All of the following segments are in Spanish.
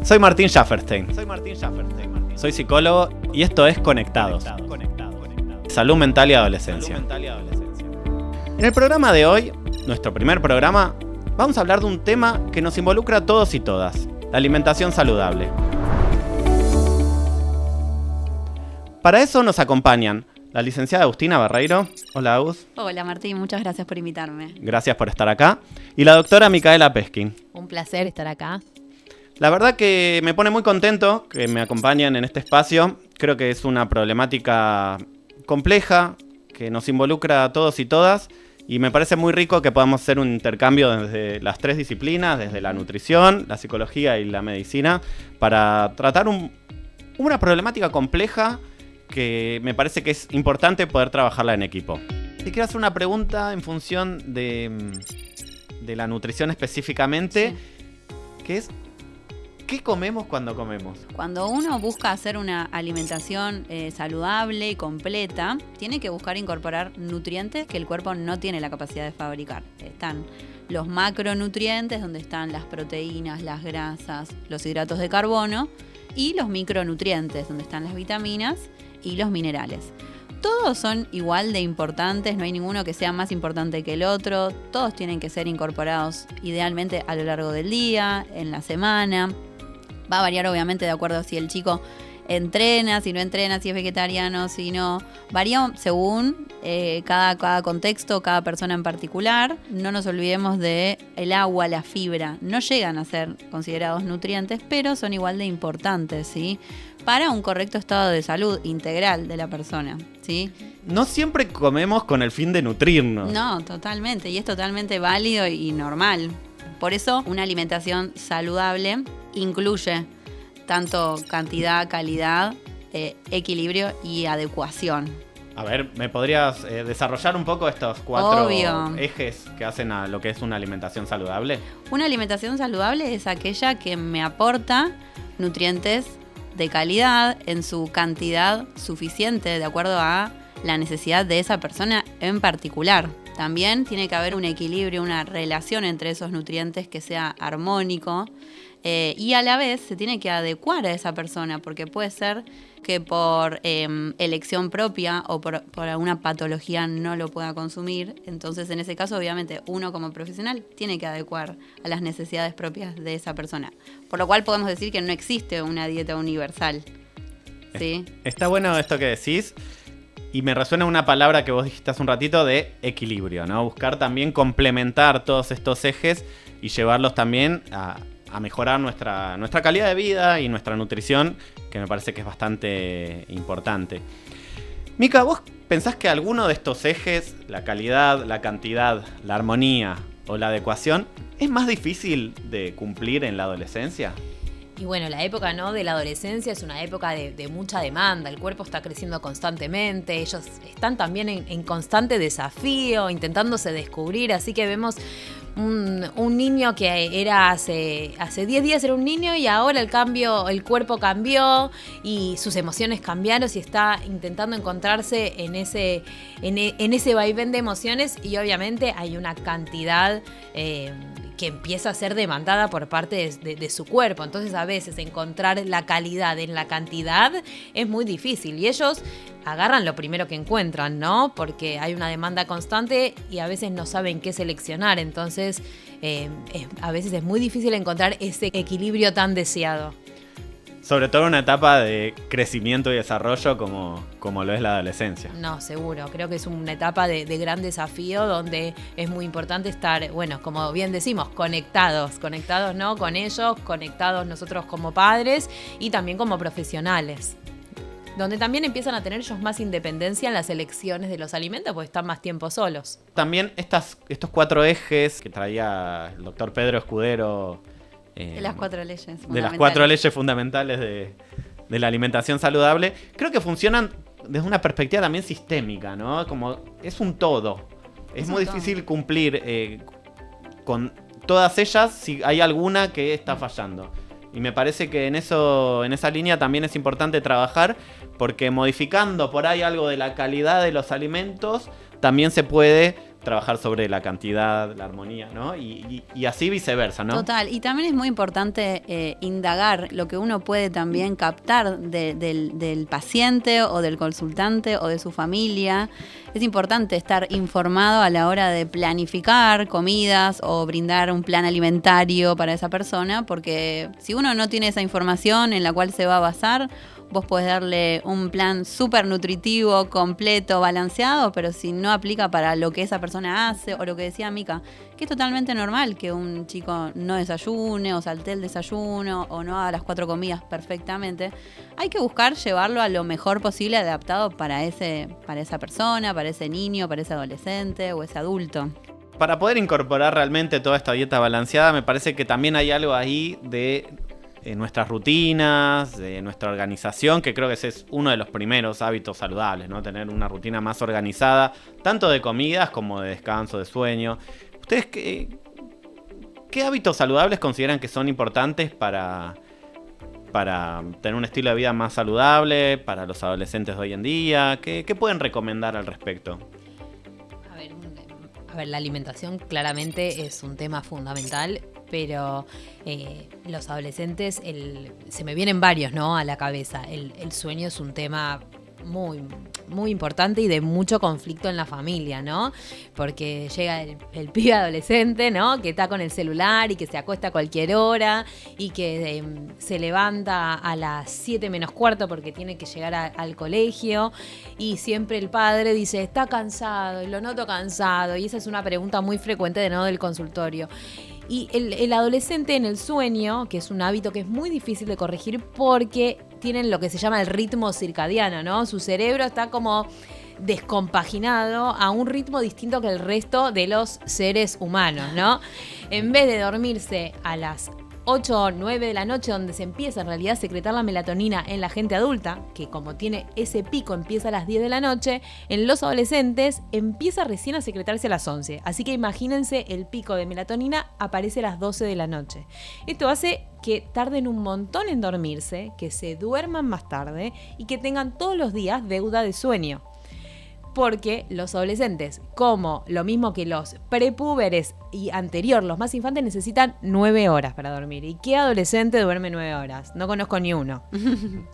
Soy Martín Schafferstein. Soy psicólogo y esto es Conectados. Salud mental y adolescencia. En el programa de hoy, nuestro primer programa, vamos a hablar de un tema que nos involucra a todos y todas: la alimentación saludable. Para eso nos acompañan la licenciada Agustina Barreiro. Hola, Agus. Hola, Martín, muchas gracias por invitarme. Gracias por estar acá. Y la doctora Micaela Peskin. Un placer estar acá. La verdad que me pone muy contento que me acompañen en este espacio. Creo que es una problemática compleja que nos involucra a todos y todas. Y me parece muy rico que podamos hacer un intercambio desde las tres disciplinas, desde la nutrición, la psicología y la medicina, para tratar una problemática compleja que me parece que es importante poder trabajarla en equipo. Te quiero hacer una pregunta en función de la nutrición específicamente, sí. Que es: ¿qué comemos cuando comemos? Cuando uno busca hacer una alimentación saludable y completa, tiene que buscar incorporar nutrientes que el cuerpo no tiene la capacidad de fabricar. Están los macronutrientes, donde están las proteínas, las grasas, los hidratos de carbono, y los micronutrientes, donde están las vitaminas y los minerales. Todos son igual de importantes, no hay ninguno que sea más importante que el otro. Todos tienen que ser incorporados idealmente a lo largo del día, en la semana. Va a variar obviamente de acuerdo a si el chico entrena, si no entrena, si es vegetariano, si no. Varía según cada contexto, cada persona en particular. No nos olvidemos de el agua, la fibra. No llegan a ser considerados nutrientes, pero son igual de importantes, ¿sí? Para un correcto estado de salud integral de la persona, ¿sí? No siempre comemos con el fin de nutrirnos. No, totalmente. Y es totalmente válido y normal. Por eso, una alimentación saludable incluye tanto cantidad, calidad, equilibrio y adecuación. A ver, ¿me podrías desarrollar un poco estos cuatro ejes que hacen a lo que es una alimentación saludable? Una alimentación saludable es aquella que me aporta nutrientes de calidad en su cantidad suficiente, de acuerdo a la necesidad de esa persona en particular. También tiene que haber un equilibrio, una relación entre esos nutrientes que sea armónico, y a la vez se tiene que adecuar a esa persona, porque puede ser que por elección propia o por alguna patología no lo pueda consumir. Entonces, en ese caso, obviamente, uno como profesional tiene que adecuar a las necesidades propias de esa persona. Por lo cual podemos decir que no existe una dieta universal, ¿sí? Está bueno esto que decís. Y me resuena una palabra que vos dijiste hace un ratito, de equilibrio, ¿no? Buscar también complementar todos estos ejes y llevarlos también a mejorar nuestra calidad de vida y nuestra nutrición, que me parece que es bastante importante. Mica, ¿vos pensás que alguno de estos ejes, la calidad, la cantidad, la armonía o la adecuación, es más difícil de cumplir en la adolescencia? Y bueno, la época, ¿no?, de la adolescencia es una época de mucha demanda. El cuerpo está creciendo constantemente. Ellos están también en constante desafío, intentándose descubrir. Así que vemos un niño que era hace 10 días era un niño, y ahora el cuerpo cambió y sus emociones cambiaron, y está intentando encontrarse en ese vaivén de emociones, y obviamente hay una cantidad que empieza a ser demandada por parte de su cuerpo. Entonces, a veces encontrar la calidad en la cantidad es muy difícil, y ellos agarran lo primero que encuentran, ¿no? Porque hay una demanda constante y a veces no saben qué seleccionar. Entonces, a veces es muy difícil encontrar ese equilibrio tan deseado. Sobre todo en una etapa de crecimiento y desarrollo como lo es la adolescencia. No, seguro. Creo que es una etapa de gran desafío, donde es muy importante estar, bueno, como bien decimos, conectados, ¿no?, con ellos, conectados nosotros como padres y también como profesionales. Donde también empiezan a tener ellos más independencia en las elecciones de los alimentos, porque están más tiempo solos. También estos 4 ejes que traía el doctor Pedro Escudero, de las 4 leyes fundamentales. De las 4 leyes fundamentales de la alimentación saludable, creo que funcionan desde una perspectiva también sistémica, ¿no? Como es un todo. Es muy difícil cumplir con todas ellas si hay alguna que está fallando. Y me parece que en esa línea también es importante trabajar, porque modificando por ahí algo de la calidad de los alimentos, también se puede trabajar sobre la cantidad, la armonía, ¿no? Y así viceversa, ¿no? Total, y también es muy importante indagar lo que uno puede también captar del paciente o del consultante o de su familia. Es importante estar informado a la hora de planificar comidas o brindar un plan alimentario para esa persona, porque si uno no tiene esa información en la cual se va a basar, vos podés darle un plan súper nutritivo, completo, balanceado, pero si no aplica para lo que esa persona hace, o lo que decía Mica, que es totalmente normal que un chico no desayune, o saltee el desayuno, o no haga las 4 comidas perfectamente, hay que buscar llevarlo a lo mejor posible, adaptado para esa persona, para ese niño, para ese adolescente o ese adulto. Para poder incorporar realmente toda esta dieta balanceada, me parece que también hay algo ahí de nuestras rutinas, de nuestra organización, que creo que ese es uno de los primeros hábitos saludables, ¿no? Tener una rutina más organizada, tanto de comidas como de descanso, de sueño. ¿Ustedes qué hábitos saludables consideran que son importantes para tener un estilo de vida más saludable para los adolescentes de hoy en día? ¿Qué pueden recomendar al respecto? A ver, la alimentación claramente es un tema fundamental, pero los adolescentes, se me vienen varios, ¿no?, a la cabeza. El sueño es un tema muy, muy importante y de mucho conflicto en la familia, ¿no? Porque llega el pibe adolescente, ¿no?, que está con el celular y que se acuesta a cualquier hora y que se levanta a las 7 menos cuarto porque tiene que llegar al colegio, y siempre el padre dice, está cansado, y lo noto cansado, y esa es una pregunta muy frecuente, ¿no?, del consultorio. Y el adolescente en el sueño, que es un hábito que es muy difícil de corregir porque tienen lo que se llama el ritmo circadiano, ¿no? Su cerebro está como descompaginado a un ritmo distinto que el resto de los seres humanos, ¿no? En vez de dormirse a las 8 o 9 de la noche, donde se empieza en realidad a secretar la melatonina en la gente adulta, que como tiene ese pico empieza a las 10 de la noche, en los adolescentes empieza recién a secretarse a las 11. Así que imagínense, el pico de melatonina aparece a las 12 de la noche. Esto hace que tarden un montón en dormirse, que se duerman más tarde y que tengan todos los días deuda de sueño. Porque los adolescentes, como lo mismo que los prepúberes y anterior, los más infantes, necesitan 9 horas para dormir. ¿Y qué adolescente duerme 9 horas? No conozco ni uno.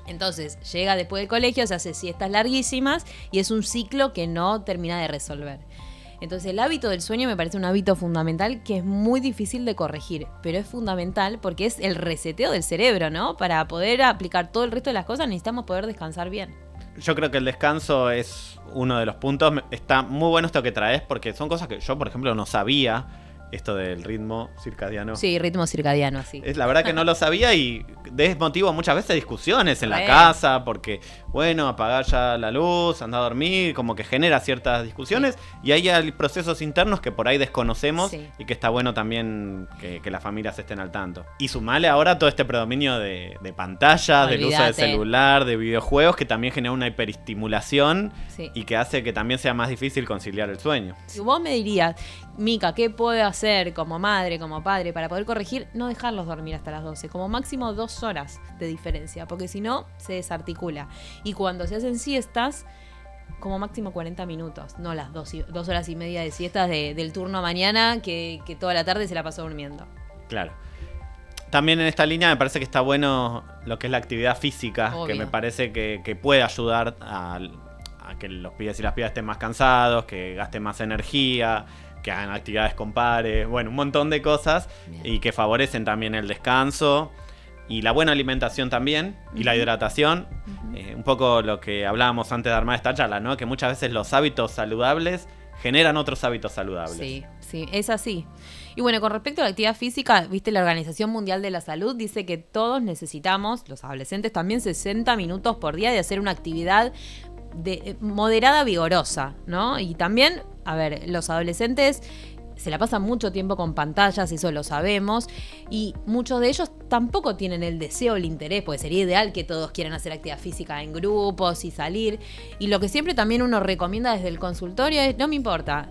Entonces, llega después del colegio, se hace siestas larguísimas y es un ciclo que no termina de resolver. Entonces, el hábito del sueño me parece un hábito fundamental que es muy difícil de corregir, pero es fundamental porque es el reseteo del cerebro, ¿no? Para poder aplicar todo el resto de las cosas necesitamos poder descansar bien. Yo creo que el descanso es uno de los puntos. Está muy bueno esto que traes, porque son cosas que yo, por ejemplo, no sabía. Esto del ritmo circadiano. Sí, ritmo circadiano, sí. Es la verdad que no lo sabía y es motivo muchas veces de discusiones en la casa, porque, bueno, apagar ya la luz, andar a dormir, como que genera ciertas discusiones, y hay procesos internos que por ahí desconocemos, y que está bueno también que las familias estén al tanto. Y sumale ahora todo este predominio de pantallas, del uso del celular, de videojuegos, que también genera una hiperestimulación y que hace que también sea más difícil conciliar el sueño. Si vos me dirías, Mica, ¿qué puedo hacer como madre, como padre, para poder corregir? No dejarlos dormir hasta las 12, como máximo 2 horas de diferencia, porque si no, se desarticula. Y cuando se hacen siestas, como máximo 40 minutos, no las 2 horas y media de siestas del turno mañana, que toda la tarde se la pasó durmiendo. Claro. También en esta línea me parece que está bueno lo que es la actividad física, que me parece que puede ayudar a que los pibes y las pibas estén más cansados, que gasten más energía, que hagan actividades con pares, bueno, un montón de cosas. Bien. Y que favorecen también el descanso y la buena alimentación también, y la hidratación. Un poco lo que hablábamos antes de armar esta charla, ¿no? Que muchas veces los hábitos saludables generan otros hábitos saludables. Sí, es así. Y bueno, con respecto a la actividad física, viste, la Organización Mundial de la Salud dice que todos necesitamos, los adolescentes también, 60 minutos por día de hacer una actividad moderada, vigorosa, ¿no? Y también, a ver, los adolescentes se la pasan mucho tiempo con pantallas, eso lo sabemos, y muchos de ellos tampoco tienen el deseo, el interés, porque sería ideal que todos quieran hacer actividad física en grupos y salir. Y lo que siempre también uno recomienda desde el consultorio es, no me importa,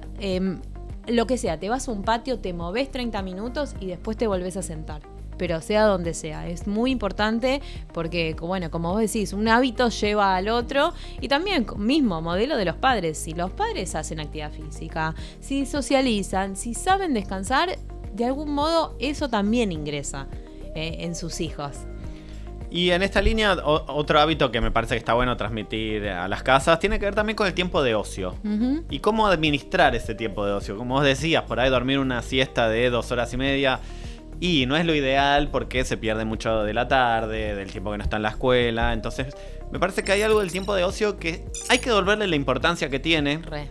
lo que sea, te vas a un patio, te movés 30 minutos y después te volvés a sentar. pero sea donde sea. Es muy importante porque, bueno, como vos decís, un hábito lleva al otro, y también mismo modelo de los padres. Si los padres hacen actividad física, si socializan, si saben descansar, de algún modo eso también ingresa en sus hijos. Y en esta línea, otro hábito que me parece que está bueno transmitir a las casas tiene que ver también con el tiempo de ocio. Uh-huh. Y cómo administrar ese tiempo de ocio. Como vos decías, por ahí dormir una siesta de 2 horas y media. Y no es lo ideal porque se pierde mucho de la tarde, del tiempo que no está en la escuela. Entonces, me parece que hay algo del tiempo de ocio que hay que devolverle la importancia que tiene. Re.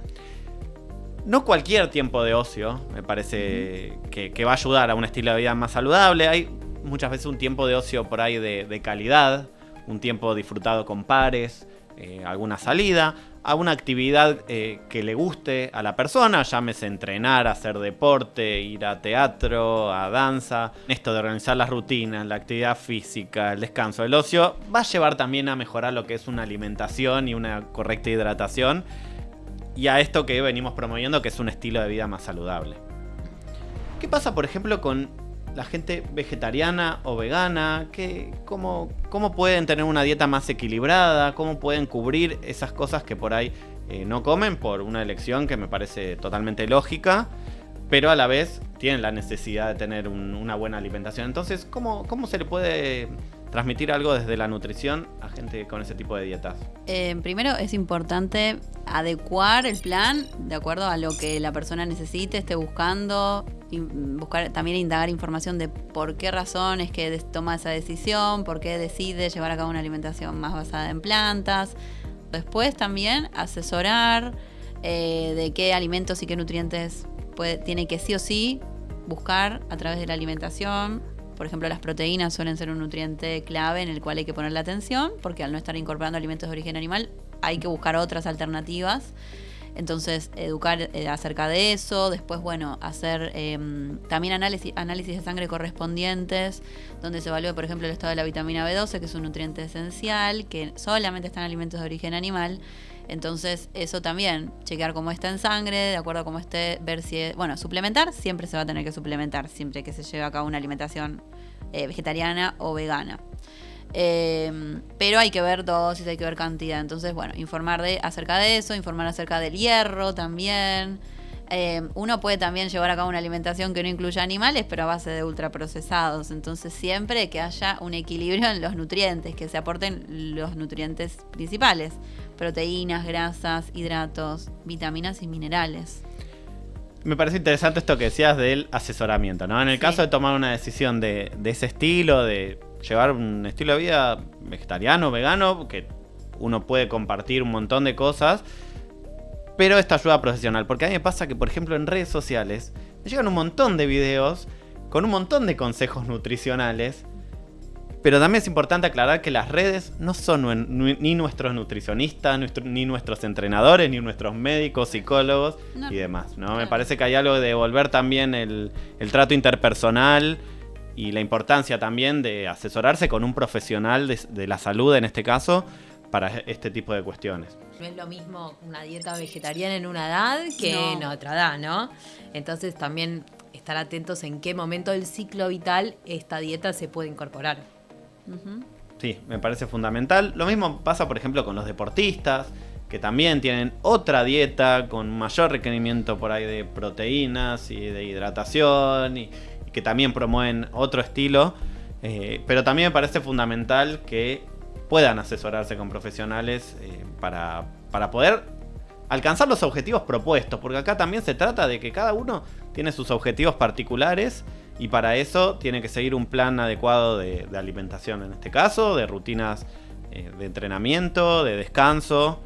No cualquier tiempo de ocio me parece que va a ayudar a un estilo de vida más saludable. Hay muchas veces un tiempo de ocio por ahí de calidad, un tiempo disfrutado con pares, alguna salida, alguna actividad que le guste a la persona, llámese entrenar, hacer deporte, ir a teatro, a danza. Esto de organizar las rutinas, la actividad física, el descanso, el ocio, va a llevar también a mejorar lo que es una alimentación y una correcta hidratación, y a esto que venimos promoviendo, que es un estilo de vida más saludable. ¿Qué pasa, por ejemplo, con la gente vegetariana o vegana? ¿Cómo pueden tener una dieta más equilibrada? ¿Cómo pueden cubrir esas cosas que por ahí no comen por una elección que me parece totalmente lógica, pero a la vez tienen la necesidad de tener una buena alimentación? Entonces, ¿cómo se le puede transmitir algo desde la nutrición a gente con ese tipo de dietas? Primero es importante adecuar el plan de acuerdo a lo que la persona necesite, esté buscando, y buscar también indagar información de por qué razón es que toma esa decisión, por qué decide llevar a cabo una alimentación más basada en plantas. Después también asesorar de qué alimentos y qué nutrientes tiene que sí o sí buscar a través de la alimentación. Por ejemplo, las proteínas suelen ser un nutriente clave en el cual hay que ponerle atención, porque al no estar incorporando alimentos de origen animal hay que buscar otras alternativas. Entonces, educar acerca de eso. Después, bueno, hacer también análisis de sangre correspondientes, donde se evalúe, por ejemplo, el estado de la vitamina B12, que es un nutriente esencial, que solamente está en alimentos de origen animal. Entonces, eso también, chequear cómo está en sangre, de acuerdo a cómo esté, ver si suplementar, siempre se va a tener que suplementar, siempre que se lleve a cabo una alimentación vegetariana o vegana. Pero hay que ver dosis, hay que ver cantidad. Entonces, bueno, informar acerca de eso, informar acerca del hierro también. Uno puede también llevar a cabo una alimentación que no incluya animales, pero a base de ultraprocesados. Entonces, siempre que haya un equilibrio en los nutrientes, que se aporten los nutrientes principales: proteínas, grasas, hidratos, vitaminas y minerales. Me parece interesante esto que decías del asesoramiento, ¿no? En el caso de tomar una decisión de ese estilo, de llevar un estilo de vida vegetariano, vegano, que uno puede compartir un montón de cosas, pero esta ayuda profesional. Porque a mí me pasa que, por ejemplo, en redes sociales me llegan un montón de videos con un montón de consejos nutricionales, pero también es importante aclarar que las redes no son ni nuestros nutricionistas, ni nuestros entrenadores, ni nuestros médicos, psicólogos y demás, ¿no? Me parece que hay algo de devolver también el trato interpersonal y la importancia también de asesorarse con un profesional de la salud, en este caso, para este tipo de cuestiones. No es lo mismo una dieta vegetariana en una edad que en otra edad, ¿no? Entonces también estar atentos en qué momento del ciclo vital esta dieta se puede incorporar. Uh-huh. Sí, me parece fundamental. Lo mismo pasa, por ejemplo, con los deportistas, que también tienen otra dieta con mayor requerimiento por ahí de proteínas y de hidratación, y que también promueven otro estilo. Pero también me parece fundamental que puedan asesorarse con profesionales para poder alcanzar los objetivos propuestos, porque acá también se trata de que cada uno tiene sus objetivos particulares, y para eso tiene que seguir un plan adecuado de alimentación, en este caso, de rutinas de entrenamiento, de descanso,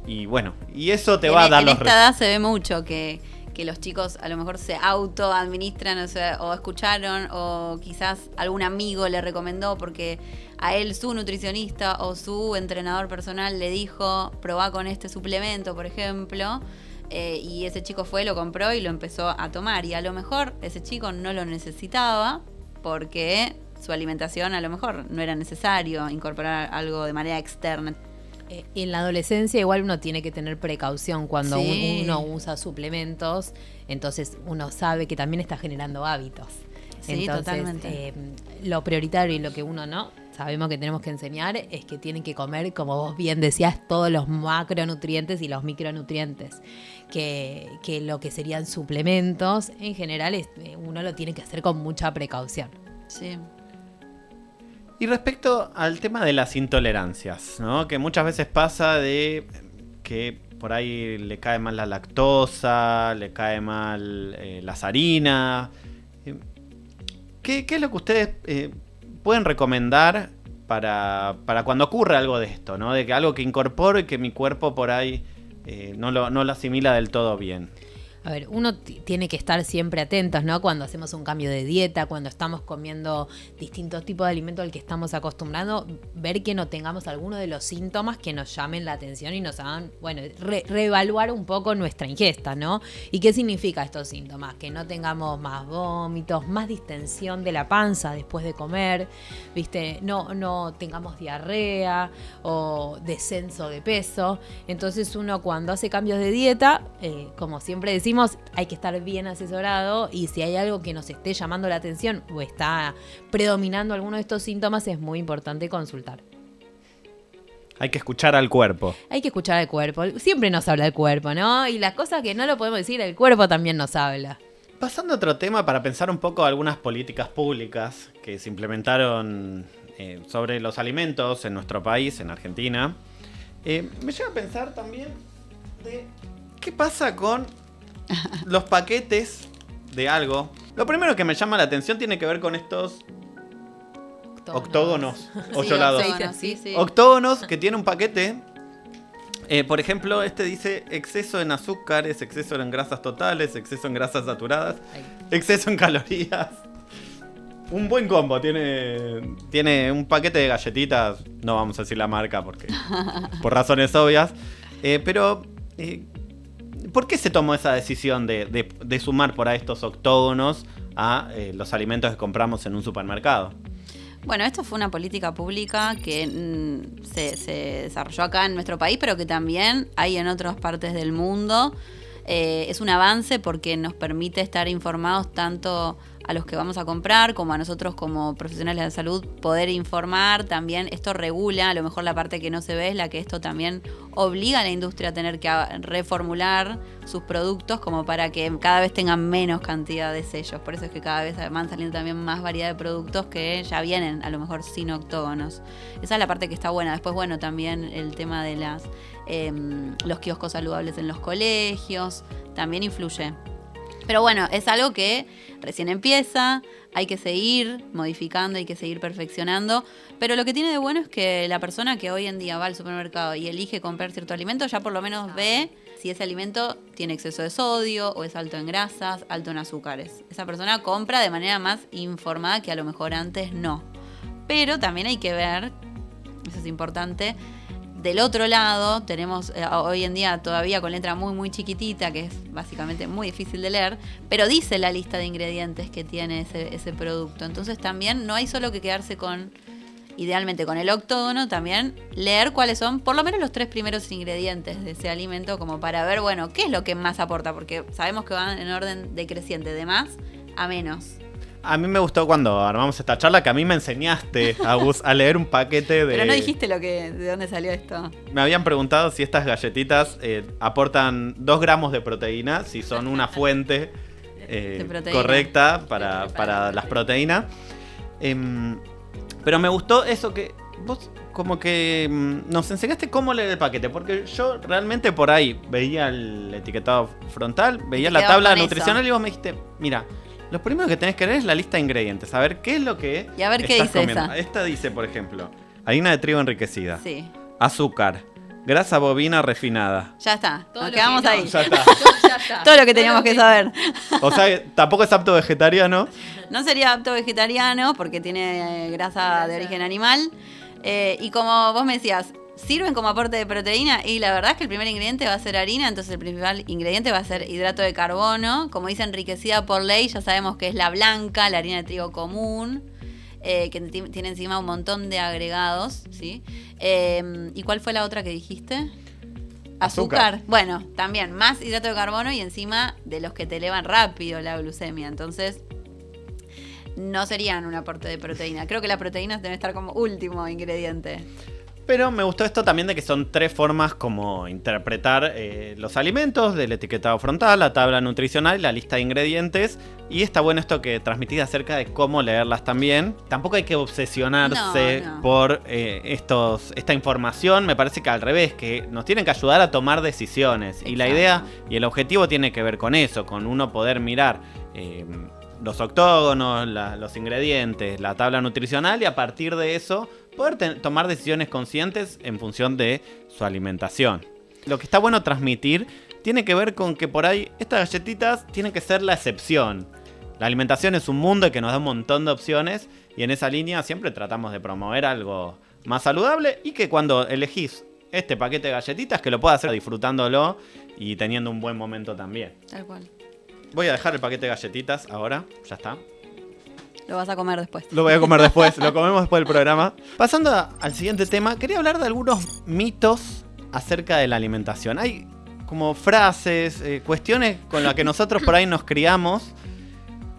y bueno, y eso te va a dar los... En esta edad se ve mucho que los chicos a lo mejor se autoadministran, o escucharon, o quizás algún amigo le recomendó porque a él su nutricionista o su entrenador personal le dijo: probá con este suplemento, por ejemplo. Y ese chico fue, lo compró y lo empezó a tomar, y a lo mejor ese chico no lo necesitaba porque su alimentación a lo mejor no era necesario incorporar algo de manera externa. En la adolescencia igual uno tiene que tener precaución cuando uno usa suplementos, entonces uno sabe que también está generando hábitos. Sí, totalmente. Lo prioritario y lo que uno no sabemos que tenemos que enseñar es que tienen que comer, como vos bien decías, todos los macronutrientes y los micronutrientes. Que lo que serían suplementos, en general, uno lo tiene que hacer con mucha precaución. Sí. Y respecto al tema de las intolerancias, ¿no? Que muchas veces pasa de que por ahí le cae mal la lactosa, le cae mal las harinas. ¿Qué es lo que ustedes pueden recomendar para cuando ocurre algo de esto, ¿no? De que algo que incorporo y que mi cuerpo por ahí no lo asimila del todo bien? A ver, uno tiene que estar siempre atentos, ¿no? Cuando hacemos un cambio de dieta, cuando estamos comiendo distintos tipos de alimentos al que estamos acostumbrando, ver que no tengamos alguno de los síntomas que nos llamen la atención y nos hagan, bueno, reevaluar un poco nuestra ingesta, ¿no? ¿Y qué significa estos síntomas? Que no tengamos más vómitos, más distensión de la panza después de comer, ¿viste? No tengamos diarrea o descenso de peso. Entonces uno cuando hace cambios de dieta, como siempre decimos, hay que estar bien asesorado y si hay algo que nos esté llamando la atención o está predominando alguno de estos síntomas, es muy importante consultar. Hay que escuchar al cuerpo. Hay que escuchar al cuerpo. Siempre nos habla el cuerpo, ¿no? Y las cosas que no lo podemos decir, el cuerpo también nos habla. Pasando a otro tema, para pensar un poco algunas políticas públicas que se implementaron sobre los alimentos en nuestro país, en Argentina, me lleva a pensar también de qué pasa con los paquetes de algo. Lo primero que me llama la atención tiene que ver con estos octógonos ocholados. Sí. Octógonos que tiene un paquete. Por ejemplo, este dice exceso en azúcares, exceso en grasas totales, exceso en grasas saturadas, exceso en calorías. Un buen combo. Tiene un paquete de galletitas. No vamos a decir la marca porque por razones obvias. Pero ¿por qué se tomó esa decisión de sumar por ahí estos octógonos a los alimentos que compramos en un supermercado? Bueno, esto fue una política pública que se desarrolló acá en nuestro país, pero que también hay en otras partes del mundo. Es un avance porque nos permite estar informados tanto a los que vamos a comprar como a nosotros como profesionales de salud poder informar. También esto regula, a lo mejor la parte que no se ve es la que esto también obliga a la industria a tener que reformular sus productos como para que cada vez tengan menos cantidad de sellos. Por eso es que cada vez van saliendo también más variedad de productos que ya vienen a lo mejor sin octógonos. Esa es la parte que está buena. Después, bueno, también el tema de los kioscos saludables en los colegios también influye. Pero bueno, es algo que recién empieza, hay que seguir modificando, hay que seguir perfeccionando. Pero lo que tiene de bueno es que la persona que hoy en día va al supermercado y elige comprar cierto alimento ya por lo menos ve si ese alimento tiene exceso de sodio o es alto en grasas, alto en azúcares. Esa persona compra de manera más informada que a lo mejor antes no. Pero también hay que ver, eso es importante, del otro lado tenemos hoy en día todavía con letra muy muy chiquitita, que es básicamente muy difícil de leer, pero dice la lista de ingredientes que tiene ese producto. Entonces también no hay solo que quedarse idealmente con el octógono, también leer cuáles son por lo menos los 3 primeros ingredientes de ese alimento como para ver, bueno, qué es lo que más aporta, porque sabemos que van en orden decreciente, de más a menos. A mí me gustó cuando armamos esta charla que a mí me enseñaste, Agus, a leer un paquete de... Pero no dijiste de dónde salió esto. Me habían preguntado si estas galletitas aportan 2 gramos de proteína, si son una fuente correcta para las proteínas. Pero me gustó eso que vos como que nos enseñaste cómo leer el paquete, porque yo realmente por ahí veía el etiquetado frontal, veía la tabla nutricional y vos me dijiste, mira... Lo primero que tenés que leer es la lista de ingredientes. A ver qué es lo que y a ver qué dice comiendo. esa. Esta dice, por ejemplo, harina de trigo enriquecida. Sí. Azúcar. Grasa bovina refinada. Ya está. Nos quedamos ahí. Ya está. Todo lo que teníamos que saber. O sea, tampoco es apto vegetariano. No sería apto vegetariano porque tiene grasa de origen animal. Y como vos me decías, sirven como aporte de proteína y la verdad es que el primer ingrediente va a ser harina, entonces el principal ingrediente va a ser hidrato de carbono. Como dice enriquecida por ley, ya sabemos que es la blanca, la harina de trigo común, que tiene encima un montón de agregados, ¿sí? ¿Y cuál fue la otra que dijiste? Azúcar. Bueno, también más hidrato de carbono y encima de los que te elevan rápido la glucemia. Entonces, no serían un aporte de proteína. Creo que las proteínas deben estar como último ingrediente. Pero me gustó esto también de que son 3 formas como interpretar los alimentos, del etiquetado frontal, la tabla nutricional y la lista de ingredientes. Y está bueno esto que transmitís acerca de cómo leerlas también. Tampoco hay que obsesionarse por esta información. Me parece que al revés, que nos tienen que ayudar a tomar decisiones. Exacto. Y la idea y el objetivo tiene que ver con eso, con uno poder mirar los octógonos, los ingredientes, la tabla nutricional y a partir de eso poder tomar decisiones conscientes en función de su alimentación. Lo que está bueno transmitir tiene que ver con que por ahí estas galletitas tienen que ser la excepción. La alimentación es un mundo que nos da un montón de opciones y en esa línea siempre tratamos de promover algo más saludable y que cuando elegís este paquete de galletitas que lo puedas hacer disfrutándolo y teniendo un buen momento también. Tal cual. Voy a dejar el paquete de galletitas ahora, ya está. Lo vas a comer después. Lo voy a comer después, lo comemos después del programa. Pasando al siguiente tema, quería hablar de algunos mitos acerca de la alimentación. Hay como frases, cuestiones con las que nosotros por ahí nos criamos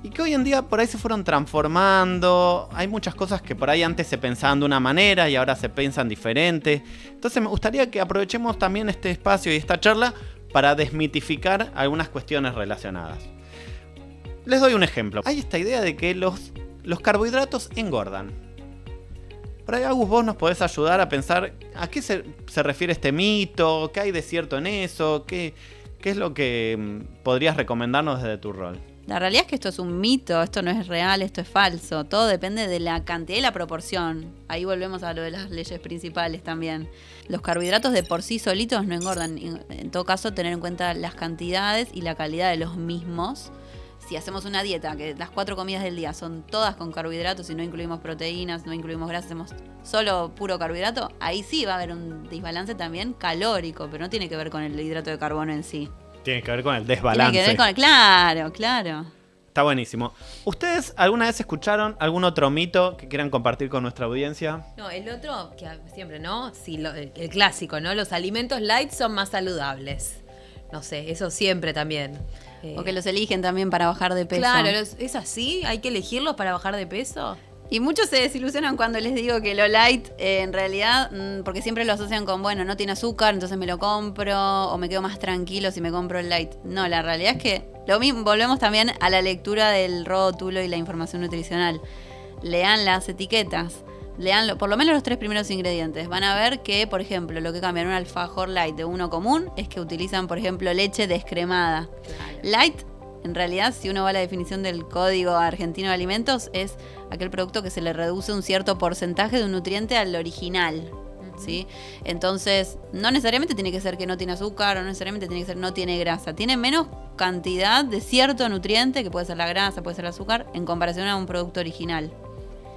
y que hoy en día por ahí se fueron transformando. Hay muchas cosas que por ahí antes se pensaban de una manera y ahora se piensan diferente. Entonces me gustaría que aprovechemos también este espacio y esta charla para desmitificar algunas cuestiones relacionadas. Les doy un ejemplo. Hay esta idea de que los carbohidratos engordan. Por ahí, Agus, vos nos podés ayudar a pensar a qué se refiere este mito, qué hay de cierto en eso, qué es lo que podrías recomendarnos desde tu rol. La realidad es que esto es un mito, esto no es real, esto es falso. Todo depende de la cantidad y la proporción. Ahí volvemos a lo de las leyes principales también. Los carbohidratos de por sí solitos no engordan. En todo caso, tener en cuenta las cantidades y la calidad de los mismos. Si hacemos una dieta, que las 4 comidas del día son todas con carbohidratos y no incluimos proteínas, no incluimos grasas, hacemos solo puro carbohidrato, ahí sí va a haber un desbalance también calórico, pero no tiene que ver con el hidrato de carbono en sí. Tiene que ver con el desbalance. Tiene que ver con claro. Está buenísimo. ¿Ustedes alguna vez escucharon algún otro mito que quieran compartir con nuestra audiencia? No, el otro, que siempre, ¿no? Sí, el clásico, ¿no? Los alimentos light son más saludables. No sé, eso siempre también. O que los eligen también para bajar de peso. Claro, ¿es así? ¿Hay que elegirlos para bajar de peso? Y muchos se desilusionan cuando les digo que lo light, en realidad, porque siempre lo asocian con, bueno, no tiene azúcar, entonces me lo compro, o me quedo más tranquilo si me compro el light. No, la realidad es que lo mismo, volvemos también a la lectura del rótulo y la información nutricional. Lean las etiquetas. Lean por lo menos los 3 primeros ingredientes. Van a ver que, por ejemplo, lo que cambia en un alfajor light de uno común es que utilizan, por ejemplo, leche descremada. Claro. Light, en realidad, si uno va a la definición del Código Argentino de Alimentos, es aquel producto que se le reduce un cierto porcentaje de un nutriente al original. ¿Sí? Entonces, no necesariamente tiene que ser que no tiene azúcar, o no necesariamente tiene que ser no tiene grasa. Tiene menos cantidad de cierto nutriente, que puede ser la grasa, puede ser el azúcar, en comparación a un producto original.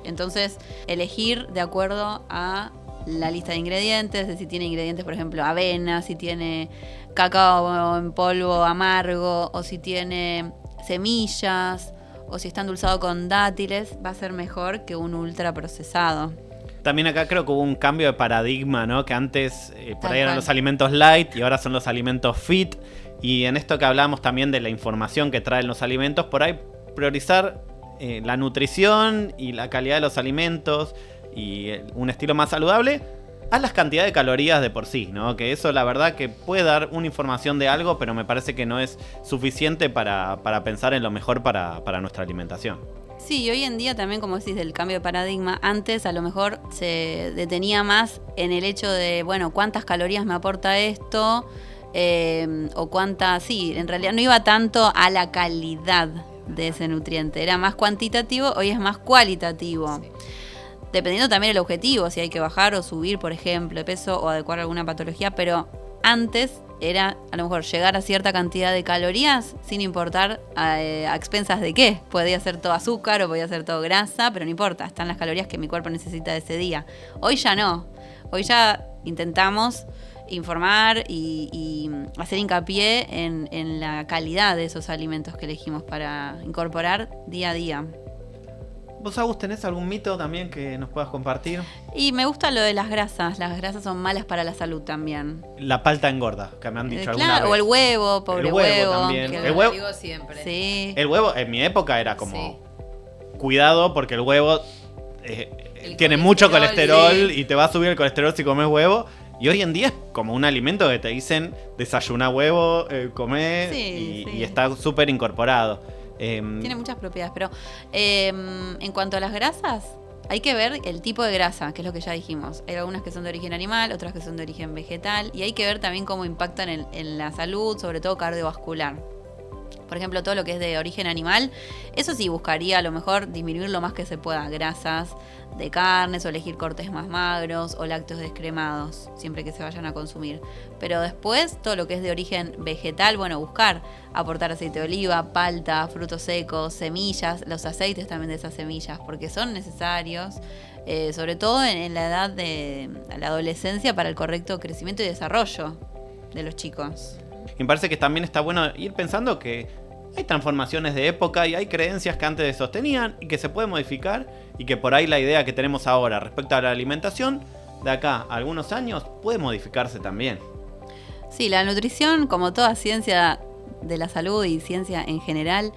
Entonces, elegir de acuerdo a la lista de ingredientes, de si tiene ingredientes, por ejemplo, avena, si tiene cacao en polvo amargo, o si tiene semillas, o si está endulzado con dátiles, va a ser mejor que un ultraprocesado. También acá creo que hubo un cambio de paradigma, ¿no? Que antes por ahí eran los alimentos light y ahora son los alimentos fit. Y en esto que hablamos también de la información que traen los alimentos, por ahí priorizar la nutrición y la calidad de los alimentos y un estilo más saludable a las cantidades de calorías de por sí, ¿no? Que eso la verdad que puede dar una información de algo, pero me parece que no es suficiente para pensar en lo mejor para nuestra alimentación. Sí, y hoy en día también, como decís, del cambio de paradigma, antes a lo mejor se detenía más en el hecho de, bueno, ¿cuántas calorías me aporta esto? O cuántas, sí, en realidad no iba tanto a la calidad de ese nutriente, era más cuantitativo, hoy es más cualitativo. Sí. Dependiendo también del objetivo, si hay que bajar o subir, por ejemplo, de peso o adecuar alguna patología, pero antes era a lo mejor llegar a cierta cantidad de calorías sin importar a expensas de qué. Podía ser todo azúcar o podía ser todo grasa, pero no importa, están las calorías que mi cuerpo necesita de ese día. Hoy ya no, hoy ya intentamos informar y hacer hincapié en la calidad de esos alimentos que elegimos para incorporar día a día. ¿Vos, Agus, tenés algún mito también que nos puedas compartir? Y me gusta lo de las grasas son malas para la salud también. La palta engorda, que me han dicho alguna vez. O el huevo, pobre el huevo. También. Que el huevo digo siempre. Sí. El huevo en mi época era como... Sí. cuidado porque el huevo tiene mucho colesterol y te va a subir el colesterol si comes huevo. Y hoy en día es como un alimento que te dicen desayuná huevo, comé y está súper incorporado. Tiene muchas propiedades, pero en cuanto a las grasas, hay que ver el tipo de grasa, que es lo que ya dijimos. Hay algunas que son de origen animal, otras que son de origen vegetal, y hay que ver también cómo impactan en la salud, sobre todo cardiovascular. Por ejemplo, todo lo que es de origen animal, eso sí buscaría a lo mejor disminuir lo más que se pueda grasas de carnes o elegir cortes más magros o lácteos descremados, siempre que se vayan a consumir. Pero después, todo lo que es de origen vegetal, bueno, buscar aportar aceite de oliva, palta, frutos secos, semillas, los aceites también de esas semillas, porque son necesarios, sobre todo en la edad de la adolescencia para el correcto crecimiento y desarrollo de los chicos. Y me parece que también está bueno ir pensando que hay transformaciones de época y hay creencias que antes se sostenían y que se pueden modificar y que por ahí la idea que tenemos ahora respecto a la alimentación, de acá a algunos años, puede modificarse también. Sí, la nutrición, como toda ciencia de la salud y ciencia en general,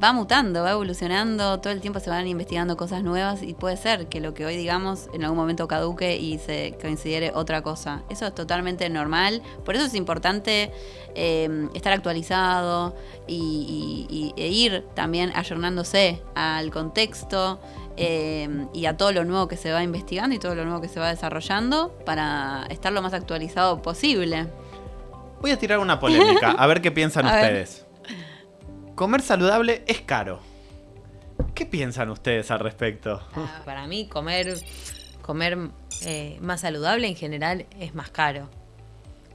va mutando, va evolucionando, todo el tiempo se van investigando cosas nuevas y puede ser que lo que hoy digamos en algún momento caduque y se considere otra cosa. Eso es totalmente normal, por eso es importante estar actualizado e ir también ayornándose al contexto y a todo lo nuevo que se va investigando y todo lo nuevo que se va desarrollando para estar lo más actualizado posible. Voy a tirar una polémica, a ver qué piensan ustedes. Comer saludable es caro. ¿Qué piensan ustedes al respecto? Para mí comer más saludable en general es más caro.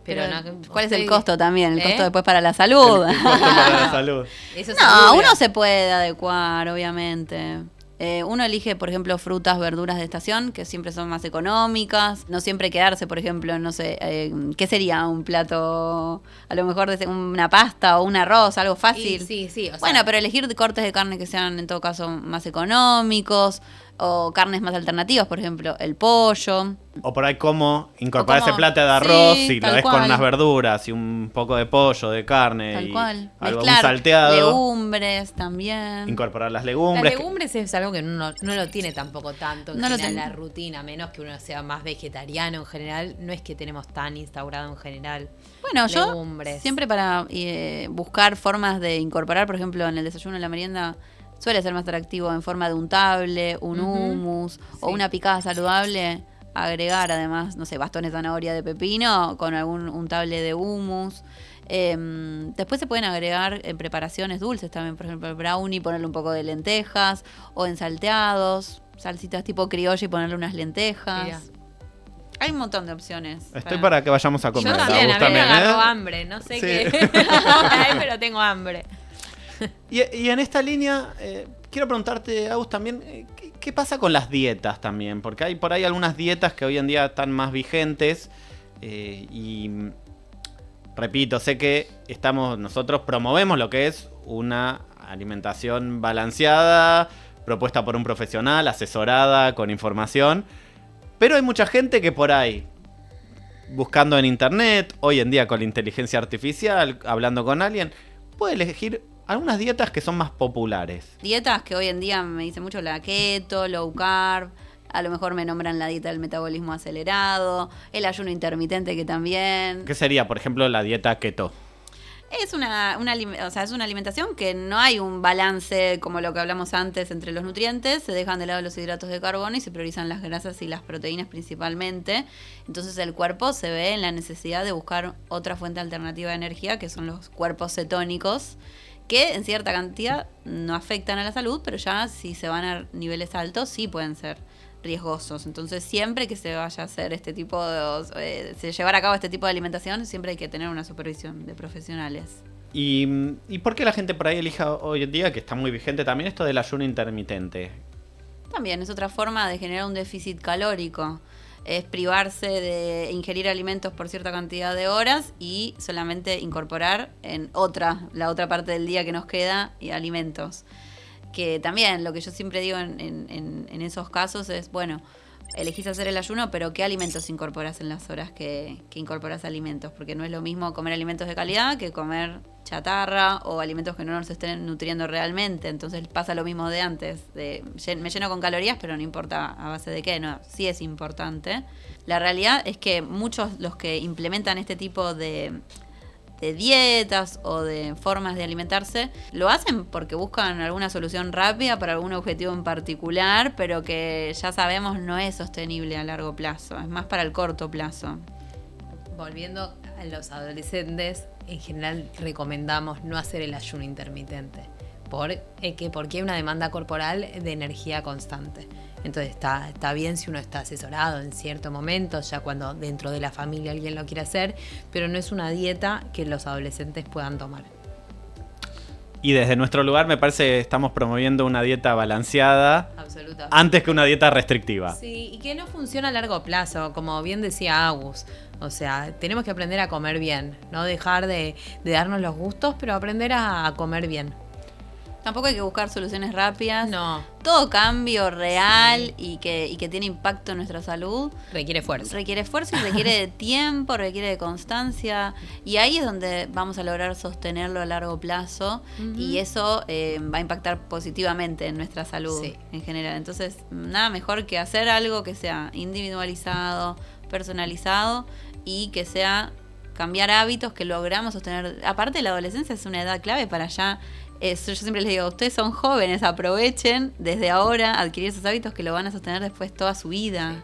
Pero ¿cuál es el costo también? El costo después para la salud. El costo para la salud. Eso no, uno se puede adecuar, obviamente. Uno elige, por ejemplo, frutas, verduras de estación, que siempre son más económicas. No siempre quedarse, por ejemplo, no sé, ¿qué sería un plato? A lo mejor una pasta o un arroz, algo fácil. Sí. Bueno, pero elegir cortes de carne que sean, en todo caso, más económicos. O carnes más alternativas, por ejemplo, el pollo. O por ahí cómo incorporar ese plato de arroz y lo ves cual. con unas verduras y un poco de pollo, de carne Tal y cual. algo Mezclar salteado. legumbres también. Incorporar las Las legumbres. legumbres es algo que uno no lo tiene tampoco tanto en No lo general, tiene. la rutina, a menos que uno sea más vegetariano en general. No es que tenemos tan instaurado en general Bueno, legumbres. yo siempre para buscar formas de incorporar, por ejemplo, en el desayuno, en la merienda, suele ser más atractivo en forma de untable, un hummus o una picada saludable. Agregar además, no sé, bastones de zanahoria de pepino con algún untable de hummus. Después se pueden agregar en preparaciones dulces también, por ejemplo el brownie, ponerle un poco de lentejas o en salteados, salsitas tipo criolla y ponerle unas lentejas. Mira. Hay un montón de opciones. Estoy para que vayamos a comer. Yo también, Agus a mí me agarró ¿eh? hambre, no sé Sí. qué, pero tengo hambre. Y en esta línea, quiero preguntarte, Agus, también, ¿qué pasa con las dietas también? Porque hay por ahí algunas dietas que hoy en día están más vigentes y repito, sé que nosotros promovemos lo que es una alimentación balanceada, propuesta por un profesional, asesorada, con información, pero hay mucha gente que por ahí, buscando en internet, hoy en día con la inteligencia artificial, hablando con alguien, puede elegir algunas dietas que son más populares. Dietas que hoy en día me dicen mucho la keto, low carb, a lo mejor me nombran la dieta del metabolismo acelerado, el ayuno intermitente que también. ¿Qué sería, por ejemplo, la dieta keto? Es es una alimentación que no hay un balance como lo que hablamos antes entre los nutrientes, se dejan de lado los hidratos de carbono y se priorizan las grasas y las proteínas principalmente. Entonces el cuerpo se ve en la necesidad de buscar otra fuente alternativa de energía, que son los cuerpos cetónicos, que en cierta cantidad no afectan a la salud, pero ya si se van a niveles altos sí pueden ser riesgosos. Entonces siempre que se vaya a hacer este tipo se llevar a cabo este tipo de alimentación, siempre hay que tener una supervisión de profesionales. ¿Y por qué la gente por ahí elija hoy en día, que está muy vigente también, esto del ayuno intermitente? También es otra forma de generar un déficit calórico. Es privarse de ingerir alimentos por cierta cantidad de horas y solamente incorporar la otra parte del día que nos queda, y alimentos. Que también lo que yo siempre digo en esos casos es, bueno, elegís hacer el ayuno, pero ¿qué alimentos incorporás en las horas que incorporás alimentos? Porque no es lo mismo comer alimentos de calidad que comer chatarra o alimentos que no nos estén nutriendo realmente. Entonces pasa lo mismo de antes, me lleno con calorías, pero no importa a base de qué, no, sí es importante. La realidad es que muchos los que implementan este tipo de dietas o de formas de alimentarse, lo hacen porque buscan alguna solución rápida para algún objetivo en particular, pero que ya sabemos no es sostenible a largo plazo, es más para el corto plazo. Volviendo a los adolescentes, en general recomendamos no hacer el ayuno intermitente, porque hay una demanda corporal de energía constante. Entonces está bien si uno está asesorado en cierto momento, ya cuando dentro de la familia alguien lo quiere hacer, pero no es una dieta que los adolescentes puedan tomar. Y desde nuestro lugar me parece que estamos promoviendo una dieta balanceada. Absolutamente. Antes que una dieta restrictiva. Sí, y que no funciona a largo plazo, como bien decía Agus. O sea, tenemos que aprender a comer bien, no dejar de darnos los gustos, pero aprender a comer bien. Tampoco hay que buscar soluciones rápidas. No. Todo cambio real y que tiene impacto en nuestra salud Requiere esfuerzo. Requiere esfuerzo y requiere de tiempo, requiere de constancia. Y ahí es donde vamos a lograr sostenerlo a largo plazo. Uh-huh. Y eso va a impactar positivamente en nuestra salud en general. Entonces, nada mejor que hacer algo que sea individualizado, personalizado y que sea cambiar hábitos que logramos sostener. Aparte, la adolescencia es una edad clave para ya... yo siempre les digo, ustedes son jóvenes, aprovechen desde ahora adquirir esos hábitos que lo van a sostener después toda su vida.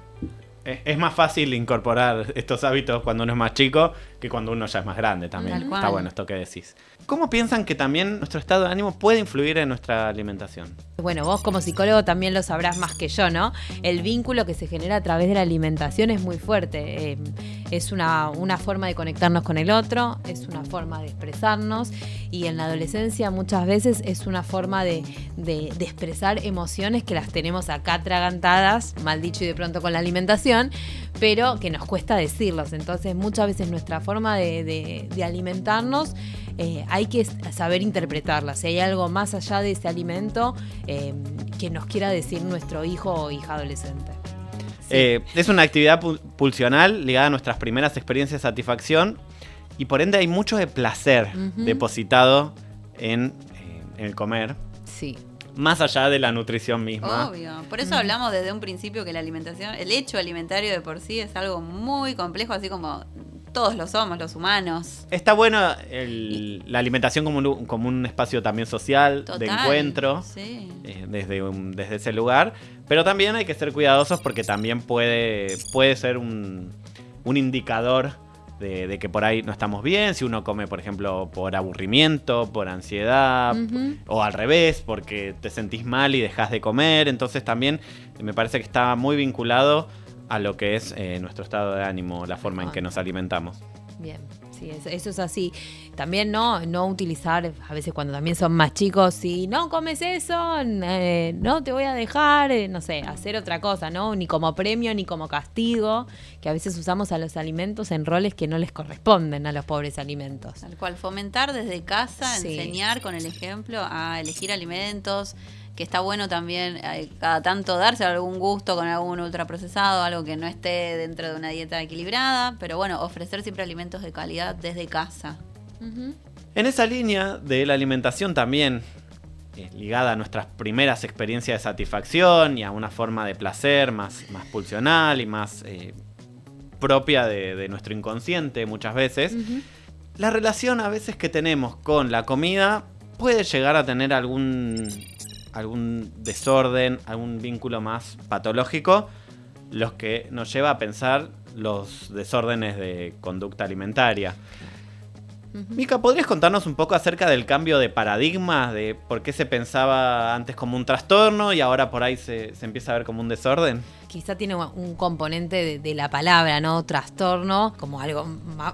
Es más fácil incorporar estos hábitos cuando uno es más chico que cuando uno ya es más grande también. Está bueno esto que decís. ¿Cómo piensan que también nuestro estado de ánimo puede influir en nuestra alimentación? Bueno, vos como psicólogo también lo sabrás más que yo, ¿no? El vínculo que se genera a través de la alimentación es muy fuerte. Es una forma de conectarnos con el otro, es una forma de expresarnos y en la adolescencia muchas veces es una forma de expresar emociones que las tenemos acá atragantadas, mal dicho y de pronto con la alimentación, pero que nos cuesta decirlos. Entonces muchas veces nuestra forma de alimentarnos hay que saber interpretarla. Si hay algo más allá de ese alimento que nos quiera decir nuestro hijo o hija adolescente. Es una actividad pulsional ligada a nuestras primeras experiencias de satisfacción y por ende hay mucho de placer depositado en el comer. Sí. Más allá de la nutrición misma. Obvio. Por eso hablamos desde un principio que la alimentación, el hecho alimentario de por sí es algo muy complejo, así como todos lo somos, los humanos. Está bueno la alimentación como un espacio también social, de encuentro, desde ese lugar. Pero también hay que ser cuidadosos porque también puede ser un indicador de que por ahí no estamos bien. Si uno come, por ejemplo, por aburrimiento, por ansiedad, o al revés, porque te sentís mal y dejás de comer. Entonces también me parece que está muy vinculado a lo que es nuestro estado de ánimo, la forma en que nos alimentamos. Bien, sí, eso es así. También no utilizar, a veces cuando también son más chicos, si no comes eso, no te voy a dejar, no sé, hacer otra cosa, ¿no? Ni como premio, ni como castigo, que a veces usamos a los alimentos en roles que no les corresponden a los pobres alimentos. Tal cual, fomentar desde casa, enseñar con el ejemplo a elegir alimentos, que está bueno también cada tanto darse algún gusto con algún ultraprocesado, algo que no esté dentro de una dieta equilibrada, pero bueno, ofrecer siempre alimentos de calidad desde casa. En esa línea de la alimentación también, ligada a nuestras primeras experiencias de satisfacción y a una forma de placer más pulsional y más propia de nuestro inconsciente muchas veces, la relación a veces que tenemos con la comida puede llegar a tener algún desorden, algún vínculo más patológico, los que nos lleva a pensar los desórdenes de conducta alimentaria. Mica, ¿podrías contarnos un poco acerca del cambio de paradigma, de por qué se pensaba antes como un trastorno y ahora por ahí se empieza a ver como un desorden? Quizá tiene un componente de la palabra, ¿no? Trastorno, como algo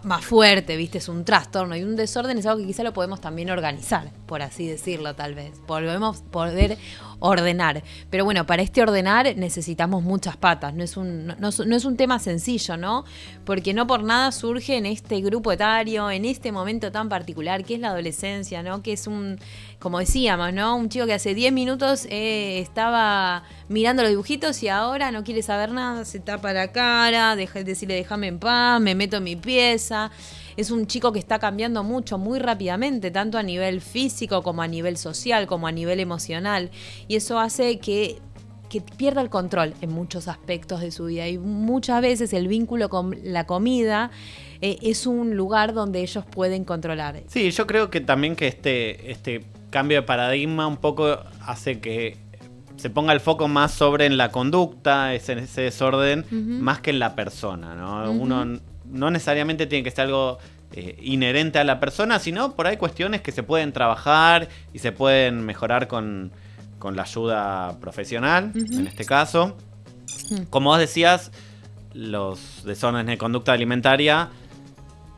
más fuerte, ¿viste? Es un trastorno. Y un desorden es algo que quizá lo podemos también organizar, por así decirlo, tal vez. Podemos poder ordenar. Pero bueno, para ordenar necesitamos muchas patas. No es un tema sencillo, ¿no? Porque no por nada surge en este grupo etario, en este momento tan particular, que es la adolescencia, ¿no? Que es como decíamos, ¿no? Un chico que hace 10 minutos estaba mirando los dibujitos y ahora no quiere saber nada, se tapa la cara, decirle déjame en paz, me meto en mi pieza. Es un chico que está cambiando mucho, muy rápidamente, tanto a nivel físico como a nivel social, como a nivel emocional. Y eso hace que pierda el control en muchos aspectos de su vida. Y muchas veces el vínculo con la comida es un lugar donde ellos pueden controlar. Sí, yo creo que también que este cambio de paradigma un poco hace que se ponga el foco más sobre en la conducta, ese desorden, más que en la persona, ¿no? Uno no necesariamente tiene que ser algo inherente a la persona, sino por ahí cuestiones que se pueden trabajar y se pueden mejorar con la ayuda profesional, en este caso. Como vos decías, los desórdenes de conducta alimentaria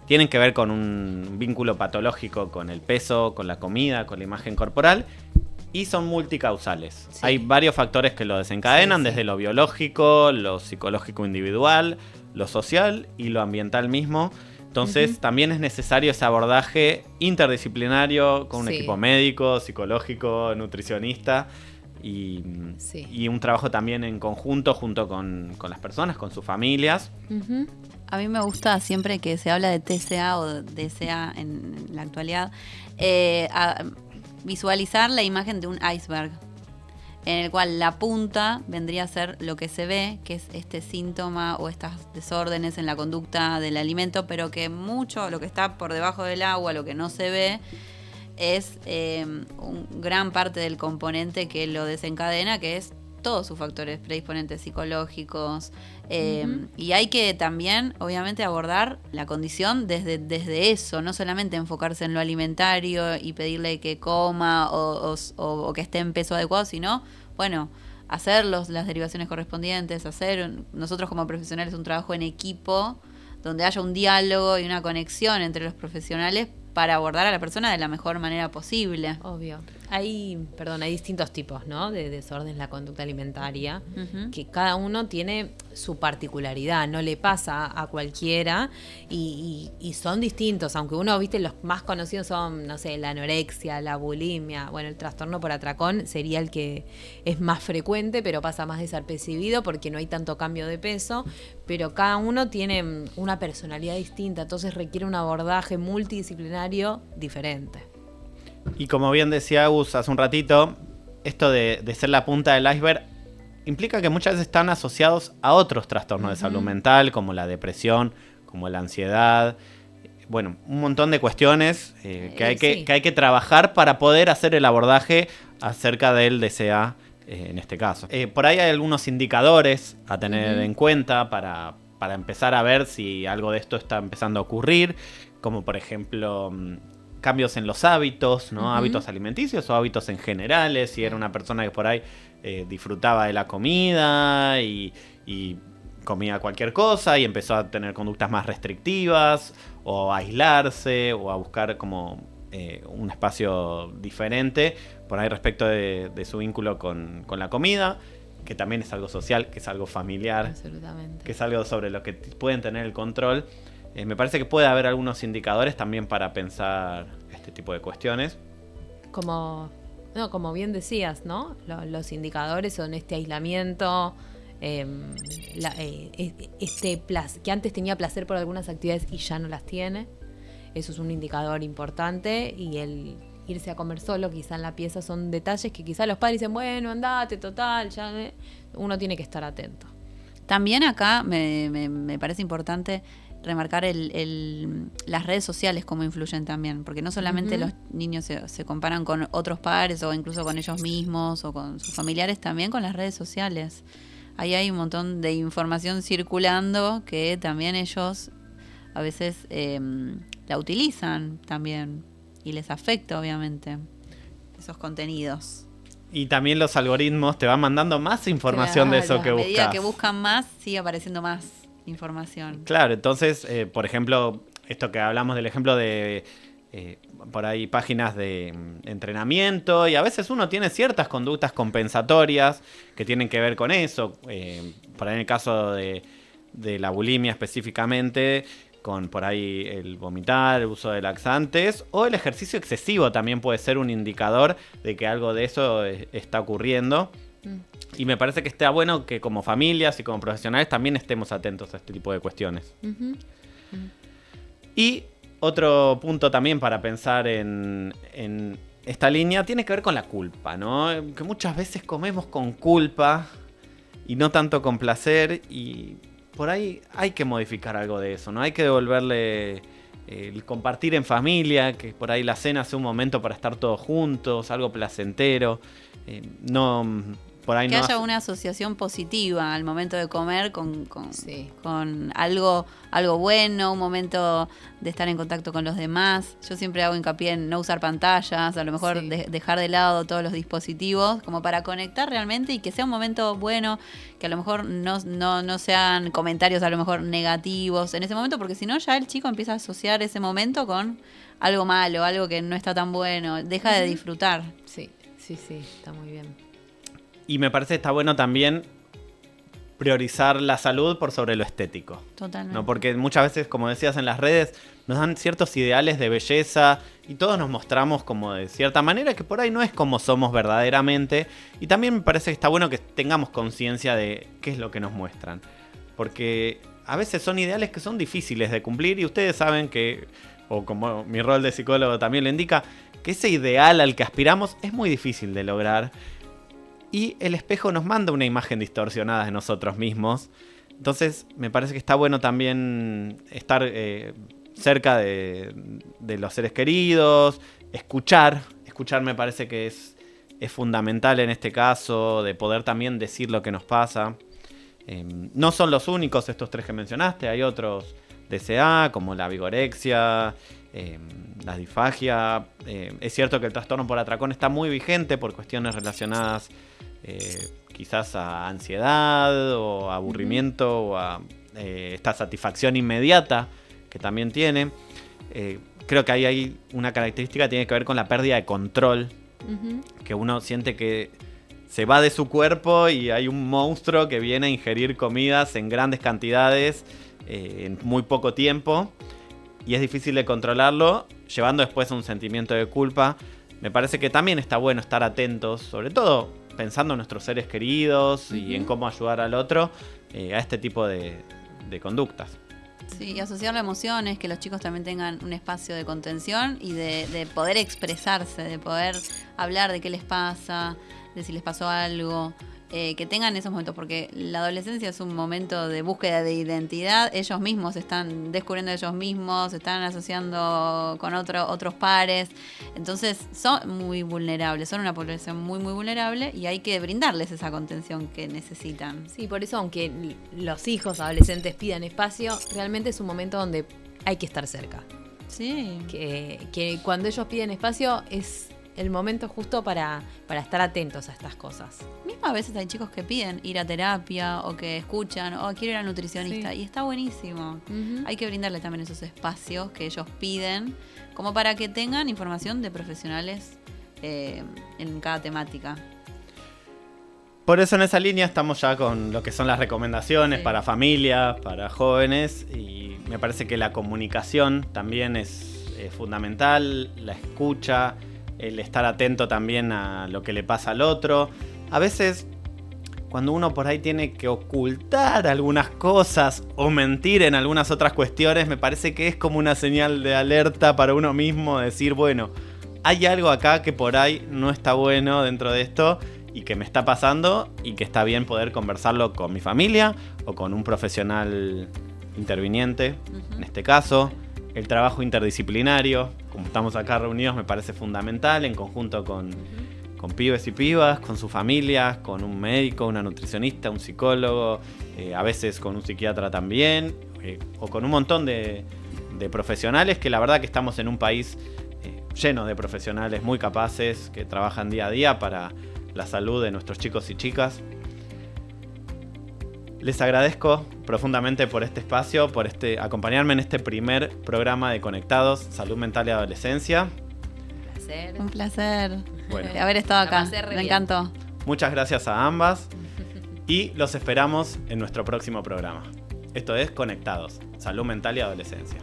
tienen que ver con un vínculo patológico con el peso, con la comida, con la imagen corporal, y son multicausales. Sí. Hay varios factores que lo desencadenan, desde lo biológico, lo psicológico individual, lo social y lo ambiental mismo. Entonces también es necesario ese abordaje interdisciplinario con un equipo médico, psicológico, nutricionista y un trabajo también en conjunto junto con las personas, con sus familias. A mí me gusta siempre que se habla de TCA o DCA en la actualidad, visualizar la imagen de un iceberg, en el cual la punta vendría a ser lo que se ve, que es este síntoma o estas desórdenes en la conducta del alimento, pero que mucho lo que está por debajo del agua, lo que no se ve, es gran parte del componente que lo desencadena, que es todos sus factores predisponentes psicológicos. Y hay que también, obviamente, abordar la condición desde eso, no solamente enfocarse en lo alimentario y pedirle que coma o que esté en peso adecuado, sino, bueno, hacer las derivaciones correspondientes, hacer nosotros como profesionales un trabajo en equipo donde haya un diálogo y una conexión entre los profesionales para abordar a la persona de la mejor manera posible. Obvio. Hay distintos tipos, ¿no?, de desorden en la conducta alimentaria, que cada uno tiene su particularidad, no le pasa a cualquiera y son distintos, aunque uno, viste, los más conocidos son, no sé, la anorexia, la bulimia, bueno, el trastorno por atracón sería el que es más frecuente, pero pasa más desapercibido porque no hay tanto cambio de peso, pero cada uno tiene una personalidad distinta, entonces requiere un abordaje multidisciplinario diferente. Y como bien decía Agus hace un ratito, esto de ser la punta del iceberg implica que muchas veces están asociados a otros trastornos de salud mental, como la depresión, como la ansiedad. Bueno, un montón de cuestiones que hay que trabajar para poder hacer el abordaje acerca del DCA en este caso. Por ahí hay algunos indicadores a tener en cuenta para empezar a ver si algo de esto está empezando a ocurrir, como por ejemplo cambios en los hábitos, ¿no? Hábitos alimenticios o hábitos en generales. Si era una persona que por ahí disfrutaba de la comida y comía cualquier cosa y empezó a tener conductas más restrictivas o a aislarse o a buscar como un espacio diferente por ahí respecto de su vínculo con la comida, que también es algo social, que es algo familiar. Absolutamente. Que es algo sobre lo que pueden tener el control. Me parece que puede haber algunos indicadores también para pensar este tipo de cuestiones. Como bien decías, ¿no? Los indicadores son este aislamiento, que antes tenía placer por algunas actividades y ya no las tiene. Eso es un indicador importante, y el irse a comer solo quizá en la pieza son detalles que quizá los padres dicen, bueno, andate, total, ya uno tiene que estar atento. También acá me parece importante remarcar las redes sociales cómo influyen también, porque no solamente los niños se comparan con otros padres o incluso con ellos mismos o con sus familiares, también con las redes sociales. Ahí hay un montón de información circulando que también ellos a veces la utilizan también y les afecta obviamente esos contenidos. Y también los algoritmos te van mandando más información de eso que buscas. A medida que buscan más, sigue apareciendo más información. Claro, entonces, por ejemplo, esto que hablamos del ejemplo de por ahí páginas de entrenamiento, y a veces uno tiene ciertas conductas compensatorias que tienen que ver con eso. Por ahí en el caso de la bulimia específicamente, con por ahí el vomitar, el uso de laxantes o el ejercicio excesivo también puede ser un indicador de que algo de eso está ocurriendo. Y me parece que está bueno que como familias y como profesionales también estemos atentos a este tipo de cuestiones. Y otro punto también para pensar en esta línea tiene que ver con la culpa, ¿no? Que muchas veces comemos con culpa y no tanto con placer, y por ahí hay que modificar algo de eso, ¿no? Hay que devolverle el compartir en familia, que por ahí la cena sea un momento para estar todos juntos, algo placentero. Por ahí que no haya una asociación positiva al momento de comer con algo bueno, un momento de estar en contacto con los demás. Yo siempre hago hincapié en no usar pantallas, a lo mejor dejar de lado todos los dispositivos, como para conectar realmente y que sea un momento bueno, que a lo mejor no sean comentarios a lo mejor negativos en ese momento, porque si no ya el chico empieza a asociar ese momento con algo malo, algo que no está tan bueno, deja de disfrutar. Sí, está muy bien. Y me parece que está bueno también priorizar la salud por sobre lo estético. Totalmente. ¿No? Porque muchas veces, como decías en las redes, nos dan ciertos ideales de belleza y todos nos mostramos como de cierta manera que por ahí no es como somos verdaderamente. Y también me parece que está bueno que tengamos conciencia de qué es lo que nos muestran. Porque a veces son ideales que son difíciles de cumplir y ustedes saben que, o como mi rol de psicólogo también lo indica, que ese ideal al que aspiramos es muy difícil de lograr. Y el espejo nos manda una imagen distorsionada de nosotros mismos. Entonces me parece que está bueno también estar cerca de los seres queridos, escuchar. Escuchar me parece que es fundamental en este caso, de poder también decir lo que nos pasa. No son los únicos estos 3 que mencionaste, hay otros DCA como la vigorexia, la disfagia. Es cierto que el trastorno por atracón está muy vigente por cuestiones relacionadas quizás a ansiedad o a aburrimiento o a esta satisfacción inmediata que también tiene. Creo que ahí hay una característica que tiene que ver con la pérdida de control, que uno siente que se va de su cuerpo y hay un monstruo que viene a ingerir comidas en grandes cantidades en muy poco tiempo y es difícil de controlarlo, llevando después a un sentimiento de culpa. Me parece que también está bueno estar atentos, sobre todo pensando en nuestros seres queridos y en cómo ayudar al otro a este tipo de conductas. Sí, y asociarlo a emociones, que los chicos también tengan un espacio de contención y de poder expresarse, de poder hablar de qué les pasa, de si les pasó algo, que tengan esos momentos, porque la adolescencia es un momento de búsqueda de identidad. Ellos mismos están descubriendo ellos mismos, se están asociando con otros pares, entonces son muy vulnerables, son una población muy muy vulnerable y hay que brindarles esa contención que necesitan. Sí, por eso aunque los hijos adolescentes pidan espacio, realmente es un momento donde hay que estar cerca. Sí. Que cuando ellos piden espacio es el momento justo para estar atentos a estas cosas. Mismo a veces hay chicos que piden ir a terapia o que escuchan o quiero ir al nutricionista y está buenísimo. Hay que brindarles también esos espacios que ellos piden como para que tengan información de profesionales en cada temática. Por eso en esa línea estamos ya con lo que son las recomendaciones para familias, para jóvenes, y me parece que la comunicación también es fundamental, la escucha, el estar atento también a lo que le pasa al otro. A veces, cuando uno por ahí tiene que ocultar algunas cosas o mentir en algunas otras cuestiones, me parece que es como una señal de alerta para uno mismo, decir, bueno, hay algo acá que por ahí no está bueno dentro de esto y que me está pasando y que está bien poder conversarlo con mi familia o con un profesional interviniente, en este caso. El trabajo interdisciplinario, como estamos acá reunidos, me parece fundamental, en conjunto con pibes y pibas, con sus familias, con un médico, una nutricionista, un psicólogo, a veces con un psiquiatra también, o con un montón de profesionales, que la verdad que estamos en un país lleno de profesionales muy capaces, que trabajan día a día para la salud de nuestros chicos y chicas. Les agradezco profundamente por este espacio, por acompañarme en este primer programa de Conectados, Salud Mental y Adolescencia. Un placer Bueno, haber estado acá, me encantó. Muchas gracias a ambas y los esperamos en nuestro próximo programa. Esto es Conectados, Salud Mental y Adolescencia.